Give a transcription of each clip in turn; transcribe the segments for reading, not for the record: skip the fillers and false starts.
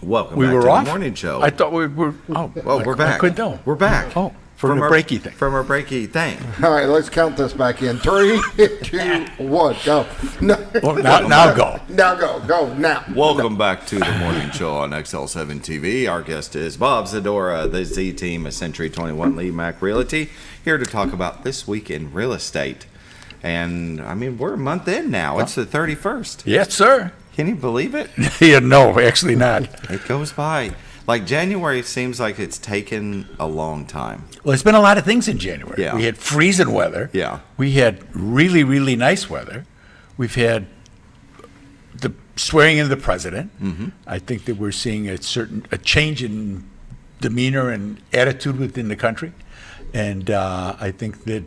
Welcome We back were to off? the morning show. I thought we were. Oh, well, we're back. I couldn't know. We're back. Oh, from the our breaky thing. From our breaky thing. All right, let's count this back in. 3, 2, 1, go. No. Well, now go. Now go, now. Welcome back to the morning show on XL7 TV. Our guest is Bob Zadora, the Z Team of Century 21 Lee Mack Realty, here to talk about this week in real estate. And, I mean, we're a month in now. It's the 31st. Yes, sir. Can you believe it? Yeah, no, actually not. It goes by. Like, January seems like it's taken a long time. Well, there's been a lot of things in January. Yeah. We had freezing weather. Yeah. We had really, really nice weather. We've had the swearing in of the president. Mm-hmm. I think that we're seeing a change in demeanor and attitude within the country. And I think that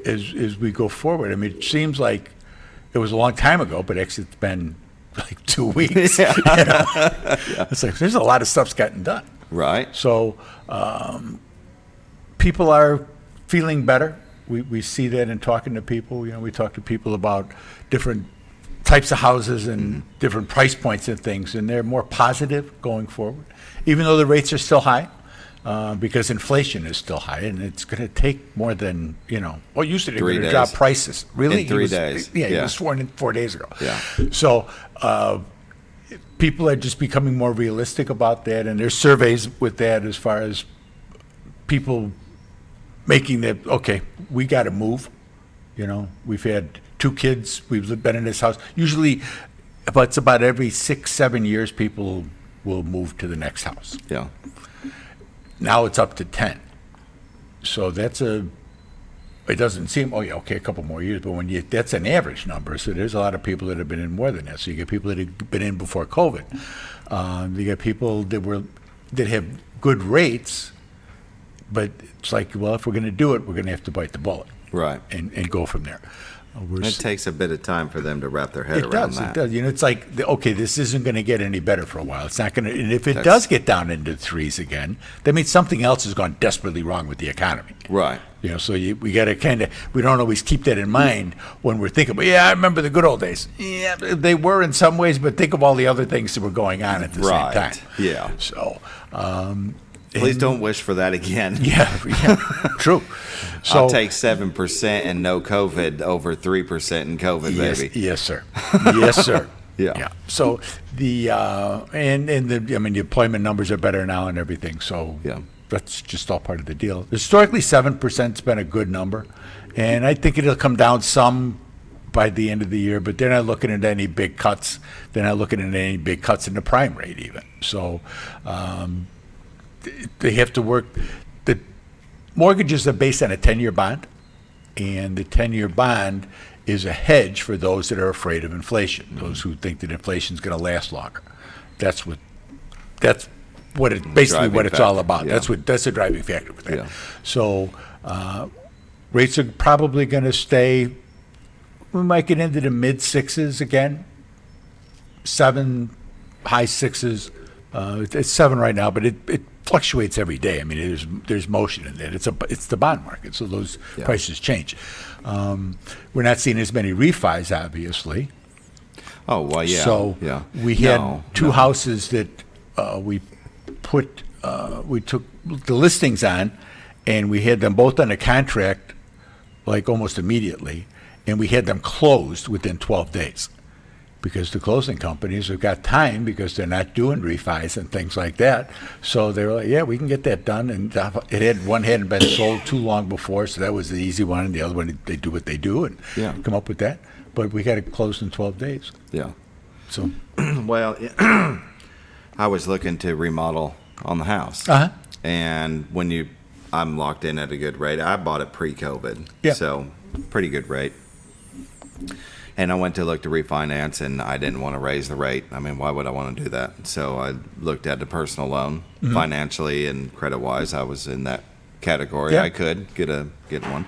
as we go forward, I mean, it seems like it was a long time ago, but actually it's been like 2 weeks. Yeah. You know? It's like there's a lot of stuff's gotten done. Right. So people are feeling better. We see that in talking to people. You know, we talk to people about different types of houses and different price points and things, and they're more positive going forward, even though the rates are still high. Because inflation is still high, and it's going to take more than, usually they're 3 going to days. drop prices. Really? In 3 days. Yeah, he Yeah. was sworn in 4 days ago. Yeah. So people are just becoming more realistic about that, and there's surveys with that as far as people making that, okay, we got to move. We've had 2 kids. We've been in this house. Usually, it's about every 6-7 years, people will move to the next house. Yeah. Now it's up to 10. So it doesn't seem, a couple more years, but that's an average number. So there's a lot of people that have been in more than that. So you get people that have been in before COVID. You get people that have good rates, but it's like, well, if we're going to do it, we're going to have to bite the bullet. Right. And go from there. It takes a bit of time for them to wrap their head around that. It does. It's like, okay, this isn't going to get any better for a while. It's not going to, and if it does get down into threes again, that means something else has gone desperately wrong with the economy. Right. So we got to we don't always keep that in mind when we're thinking about, I remember the good old days. Yeah, they were in some ways, but think of all the other things that were going on at the same time. Yeah. So, please don't wish for that again. Yeah, true. So, I'll take 7% and no COVID over 3% in COVID, baby. Yes, sir. Yes, sir. Yeah. So the the employment numbers are better now and everything. So Yeah. that's just all part of the deal. Historically, 7%'s been a good number, and I think it'll come down some by the end of the year. But they're not looking at any big cuts. They're not looking at any big cuts in the prime rate even. So they have to work. The mortgages are based on a 10-year bond, and the 10-year bond is a hedge for those that are afraid of inflation, those who think that inflation is going to last longer. That's what it's all about. Yeah. That's the driving factor with that. Yeah. So rates are probably going to stay. We might get into the mid 6s again, 7, high 6s. It's 7 right now, but it fluctuates every day. I mean, there's motion in it. It's the bond market, so those prices change. We're not seeing as many refis, obviously. Oh, well, yeah. So we had 2 houses that we took the listings on, and we had them both under contract like almost immediately, and we had them closed within 12 days. Because the closing companies have got time because they're not doing refis and things like that. So they were like, yeah, we can get that done. And one hadn't been sold too long before, so that was the easy one. And the other one, they do what they do and come up with that. But we got it closed in 12 days. Yeah. So, well, I was looking to remodel on the house. Uh-huh. And I'm locked in at a good rate. I bought it pre-COVID. Yeah. So pretty good rate. And I went to look to refinance, and I didn't want to raise the rate. I mean, why would I want to do that? So I looked at the personal loan. Financially and credit-wise, I was in that category. Yeah. I could get one.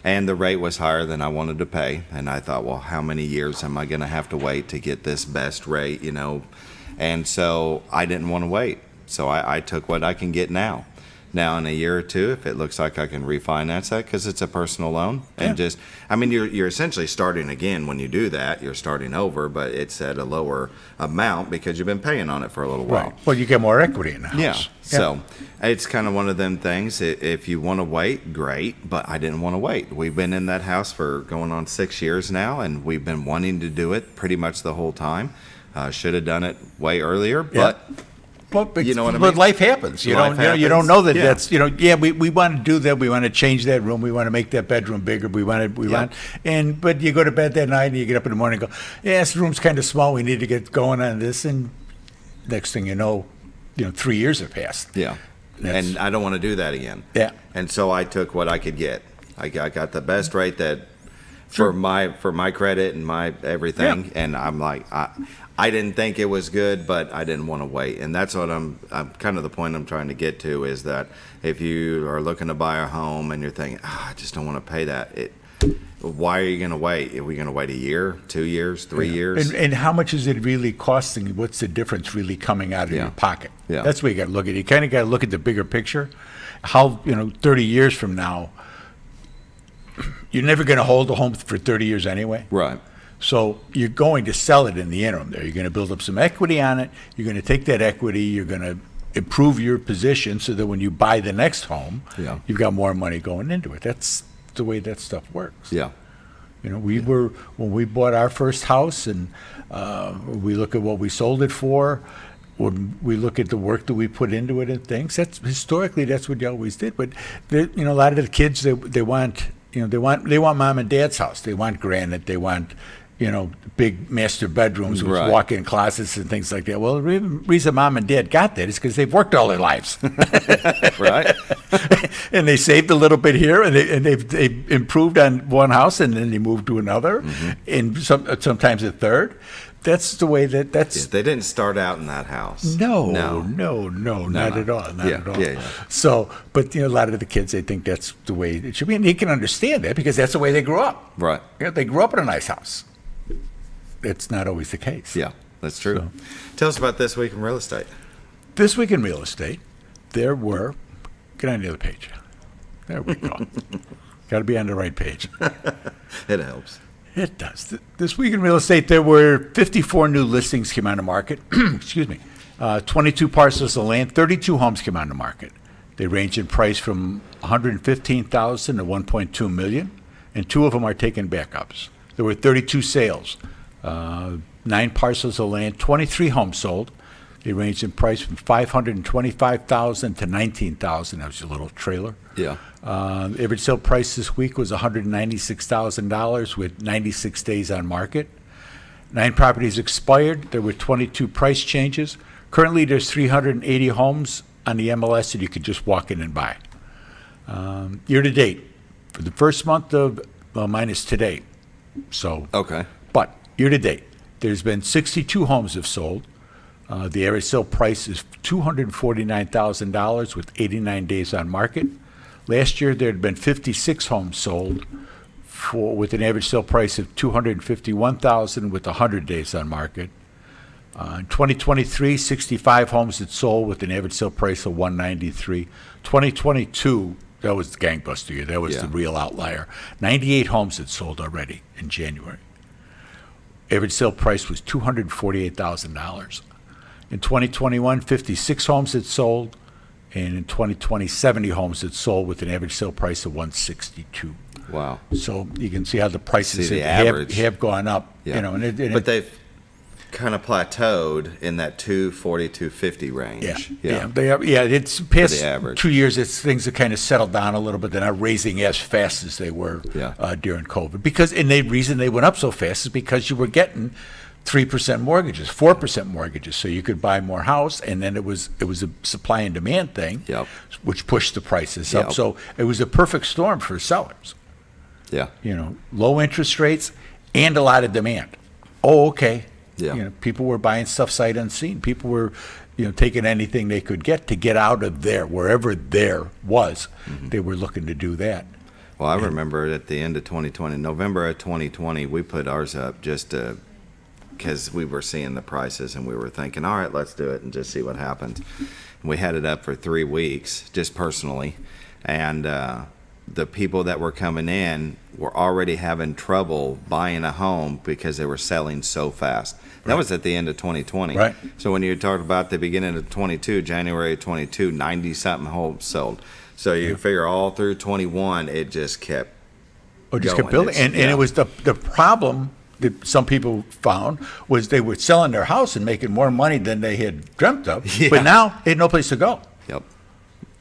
And the rate was higher than I wanted to pay. And I thought, well, how many years am I going to have to wait to get this best rate, And so I didn't want to wait. So I took what I can get now. Now, in a year or two, if it looks like I can refinance that because it's a personal loan, and Yeah. just, I mean, you're essentially starting again when you do that. You're starting over, but it's at a lower amount because you've been paying on it for a little while. Right. Well, you get more equity in the house. Yeah. So it's kind of one of them things. If you want to wait, great. But I didn't want to wait. We've been in that house for going on 6 years now, and we've been wanting to do it pretty much the whole time. Should have done it way earlier, but But You know what I But mean? life happens. You Life don't. You don't happens. know that Yeah. that's. We want to do that. We want to change that room. We want to make that bedroom bigger. We want. But you go to bed that night and you get up in the morning and go, yeah, this room's kind of small. We need to get going on this. And next thing you know, 3 years have passed. yeah. That's- And I don't want to do that again. Yeah. And so I took what I could get. I got the best rate that for my credit and my everything. Yeah. And I'm like, I didn't think it was good, but I didn't want to wait. And that's what I'm kind of the point I'm trying to get to is that if you are looking to buy a home and you're thinking, I just don't want to pay that. Why are you going to wait? Are we going to wait a year, 2 years, 3 years? And how much is it really costing? What's the difference really coming out of Yeah. your pocket? Yeah. That's what you got to look at. You kind of got to look at the bigger picture. How 30 years from now, you're never going to hold a home for 30 years anyway. Right. So you're going to sell it in the interim there. You're going to build up some equity on it. You're going to take that equity. You're going to improve your position so that when you buy the next home, Yeah. you've got more money going into it. That's the way that stuff works. Yeah. When we bought our first house and we look at what we sold it for, when we look at the work that we put into it and things, that's what you always did. But a lot of the kids they want mom and dad's house. They want granite. They want big master bedrooms with Right. walk-in closets and things like that. Well, the reason mom and dad got that is because they've worked all their lives. Right. And they saved a little bit here, and they've improved on one house, and then they moved to another, and sometimes a third. That's the way that's. They didn't start out in that house. No, No. not at all, not Yeah, at all. yeah, yeah. So, but a lot of the kids, they think that's the way it should be, and they can understand that because that's the way they grew up. Right. They grew up in a nice house. It's not always the case. Yeah, that's true. Tell us about this week in real estate. This week in real estate, there were. Get on the other page. There we go. Got to be on the right page. It helps. It does. This week in real estate, there were 54 new listings came on the market. Excuse me. 22 parcels of land, 32 homes came on the market. They range in price from $115,000 to $1.2 million, and 2 of them are taking backups. There were 32 sales, 9 parcels of land, 23 homes sold. They ranged in price from $525,000 to $19,000. That was a little trailer. Yeah. Average sale price this week was $196,000 with 96 days on market. 9 properties expired. There were 22 price changes. Currently, there's 380 homes on the MLS that you could just walk in and buy. Year to date, for the first month of, minus today. So, Okay. but year to date, there's been 62 homes have sold. The average sale price is $249,000 with 89 days on market. Last year, there had been 56 homes sold with an average sale price of $251,000 with 100 days on market. In 2023, 65 homes had sold with an average sale price of $193,000. 2022, that was the gangbuster year. That was Yeah. the real outlier. 98 homes had sold already in January. Average sale price was $248,000. In 2021, 56 homes had sold, and in 2020, 70 homes had sold with an average sale price of $162,000. Wow. So you can see how the prices See the have average. gone up. Yeah. But they've kind of plateaued in that 240, 250 range. They are. Yeah, it's past the average. 2 years. Things have kind of settled down a little bit. They're not raising as fast as they were Yeah. During COVID. And the reason they went up so fast is because you were getting 3% mortgages, 4% mortgages, so you could buy more house, and then it was a supply and demand thing, Yep. which pushed the prices Yep. up. So it was a perfect storm for sellers. Yeah. Low interest rates and a lot of demand. Oh, okay. Yeah. People were buying stuff sight unseen. People were, taking anything they could get to get out of there, wherever there was. They were looking to do that. Well, I remember at the end of 2020, November of 2020, we put ours up just to because we were seeing the prices and we were thinking, all right, let's do it and just see what happens. And we had it up for 3 weeks, just personally, and the people that were coming in were already having trouble buying a home because they were selling so fast. That was at the end of 2020. Right. So when you talk about the beginning of 22, January of 22, 90-something homes sold. So you figure all through 21, it just kept Or just going. kept building. And Yeah. it was the problem that some people found was they were selling their house and making more money than they had dreamt of. Yeah. But now they had no place to go. Yep.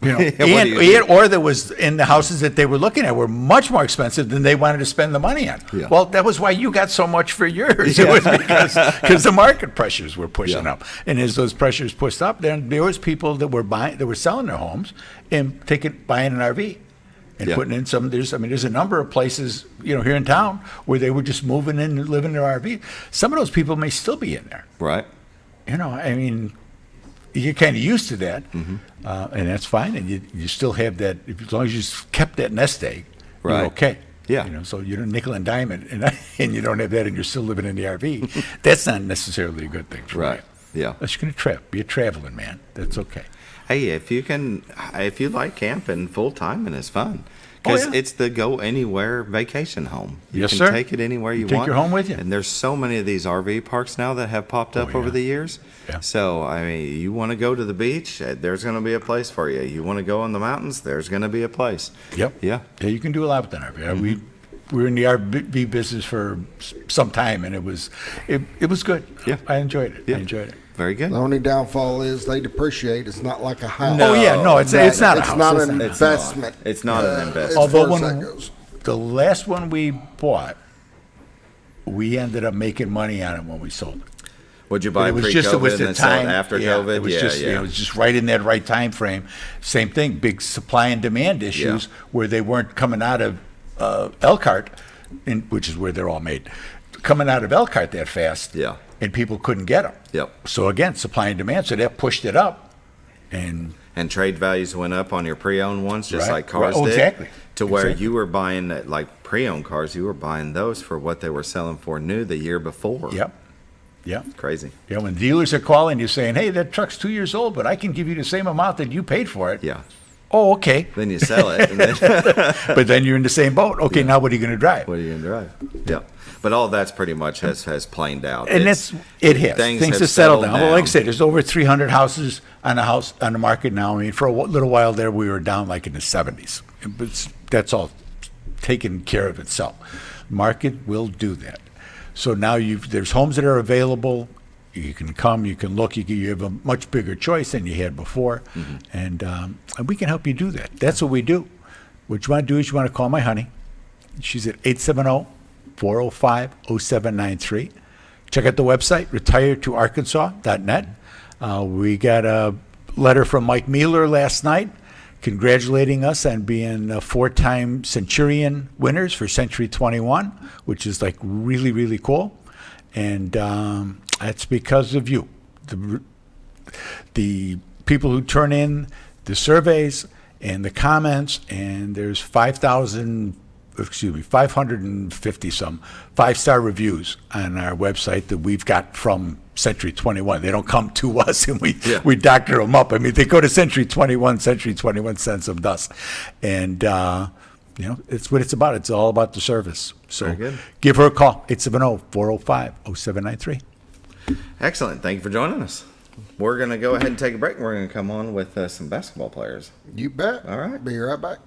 You know, What do you do? or there was in the houses that they were looking at were much more expensive than they wanted to spend the money on. Yeah. Well, that was why you got so much for yours. Yeah. It was because the market pressures were pushing Yeah. up, and as those pressures pushed up, then there was people that were selling their homes and buying an RV. And Yeah. putting in there's a number of places, here in town where they were just moving in and living in their RV. Some of those people may still be in there. Right. You're kind of used to that, Mm-hmm. and that's fine. And you still have that, as long as you kept that nest egg, Right. you're okay. Yeah. So you don't nickel and dime it, and you don't have that, and you're still living in the RV. That's not necessarily a good thing for Right. you. Yeah. Unless you're going to be a traveling man. That's okay. Hey, if you like camping full time, and it's fun, because Oh, yeah. it's the go anywhere vacation home. You Yes, can sir. take it anywhere you Take want. your home with you. And there's so many of these RV parks now that have popped up Oh, over yeah. the years. Yeah. So you want to go to the beach, there's going to be a place for you. You want to go in the mountains, there's going to be a place. Yep. Yeah. Yeah, you can do a lot with an RV. Mm-hmm. We were in the RV business for some time, and it was good. Yeah. I enjoyed it. Yeah. I enjoyed it. Very good. The only downfall is they depreciate. It's not like a house. Oh yeah, no, it's not. It's a house. not It's an not. investment. It's not an investment. As Although far as that goes. the last one we bought, we ended up making money on it when we sold it. Would you buy It was pre-COVID just and then sell it after yeah, COVID? It was just yeah. it was just right in that right time frame. Same thing, big supply and demand issues where they weren't coming out of Elkhart, which is where they're all made, coming out of Elkhart that fast. Yeah. And people couldn't get them. Yep. So again, supply and demand. So that pushed it up, and And trade values went up on your pre-owned ones, just Right. like cars Right. Oh, did. exactly. To where Exactly. you were buying that, like pre-owned cars, you were buying those for what they were selling for new the year before. yep. Crazy. Yeah, when dealers are calling you saying, "Hey, that truck's 2 years old, but I can give you the same amount that you paid for it." Yeah. Oh, okay. Then you sell it, and then But then you're in the same boat. Okay, now what are you going to drive? what are you going to drive? Yeah. But all that's pretty much has planed out. And It's- it has. things Things have have settled settled down. Well, like I down. said, there's over 300 houses on the market now. I mean, for a little while there, we were down like in the 70s. But that's all taken care of itself. Market will do that. So now there's homes that are available. You can come, you can look, you have a much bigger choice than you had before, and we can help you do that. That's what we do. What you want to do is you want to call my honey. She's at 870-405-0793. Check out the website, retiretoarkansas.net. We got a letter from Mike Mueller last night congratulating us on being 4-time Centurion winners for Century 21, which is like really, really cool. And that's because of you. The people who turn in the surveys and the comments, and there's 550 some 5-star reviews on our website that we've got from Century 21. They don't come to us and we doctor them up. I mean, they go to Century 21, Century 21 sends them to us. And, it's what it's about. It's all about the service. So Very good. give her a call, 870-405-0793. Excellent. Thank you for joining us. We're going to go ahead and take a break, and we're going to come on with some basketball players. You bet. All right. Be right back.